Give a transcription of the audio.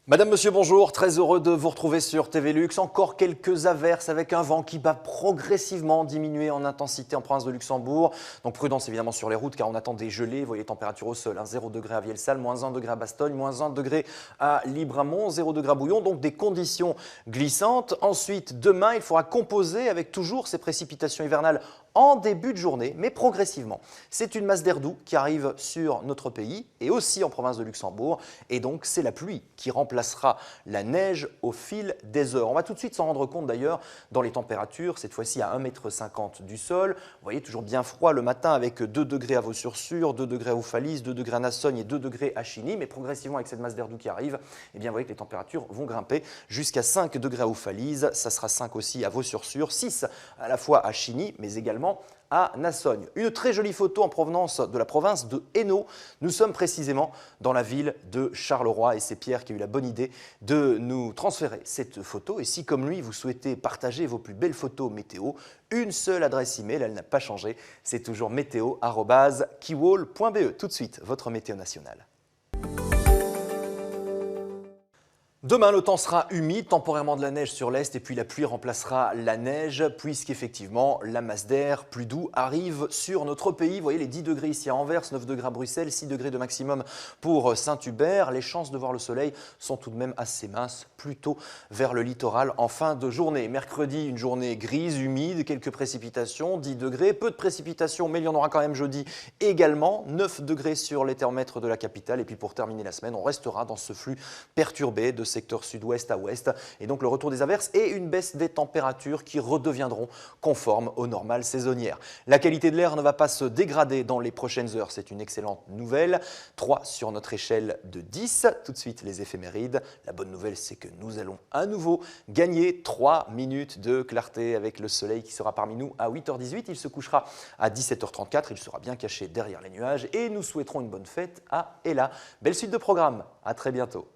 Madame, monsieur, bonjour. Très heureux de vous retrouver sur TV Lux. Encore quelques averses avec un vent qui va progressivement diminuer en intensité en province de Luxembourg. Donc prudence évidemment sur les routes car on attend des gelées. Vous voyez les températures au sol, 0 degré à Vielle-Salle, moins 1 degré à Bastogne, moins 1 degré à Libramont, 0 degré à Bouillon. Donc des conditions glissantes. Ensuite, demain, il faudra composer avec toujours ces précipitations hivernales en début de journée, mais progressivement. C'est une masse d'air doux qui arrive sur notre pays et aussi en province de Luxembourg. Et donc, c'est la pluie qui remplacera la neige au fil des heures. On va tout de suite s'en rendre compte d'ailleurs dans les températures, cette fois-ci à 1,50 m du sol. Vous voyez, toujours bien froid le matin avec 2 degrés à Vaux-sur-Sûre, 2 degrés à Oufalise, 2 degrés à Nassogne et 2 degrés à Chigny. Mais progressivement, avec cette masse d'air doux qui arrive, eh bien, vous voyez que les températures vont grimper jusqu'à 5 degrés à Oufalise. Ça sera 5 aussi à Vaux-sur-Sûre, 6 à la fois à Chigny, mais également à Nassogne. Une très jolie photo en provenance de la province de Hainaut. Nous sommes précisément dans la ville de Charleroi et c'est Pierre qui a eu la bonne idée de nous transférer cette photo. Et si comme lui, vous souhaitez partager vos plus belles photos météo, une seule adresse email, elle n'a pas changé, c'est toujours météo@kiwol.be. Tout de suite, votre météo nationale. Demain, le temps sera humide, temporairement de la neige sur l'est et puis la pluie remplacera la neige puisqu'effectivement la masse d'air plus doux arrive sur notre pays. Vous voyez les 10 degrés ici à Anvers, 9 degrés à Bruxelles, 6 degrés de maximum pour Saint-Hubert. Les chances de voir le soleil sont tout de même assez minces, plutôt vers le littoral en fin de journée. Mercredi, une journée grise, humide, quelques précipitations, 10 degrés, peu de précipitations, mais il y en aura quand même jeudi également, 9 degrés sur les thermomètres de la capitale. Et puis pour terminer la semaine, on restera dans ce flux perturbé de secteur sud-ouest à ouest et donc le retour des averses et une baisse des températures qui redeviendront conformes aux normales saisonnières. La qualité de l'air ne va pas se dégrader dans les prochaines heures, c'est une excellente nouvelle. 3 sur notre échelle de 10. Tout de suite les éphémérides. La bonne nouvelle, c'est que nous allons à nouveau gagner 3 minutes de clarté avec le soleil qui sera parmi nous à 8h18. Il se couchera à 17h34, il sera bien caché derrière les nuages et nous souhaiterons une bonne fête à Ella. Belle suite de programme, à très bientôt.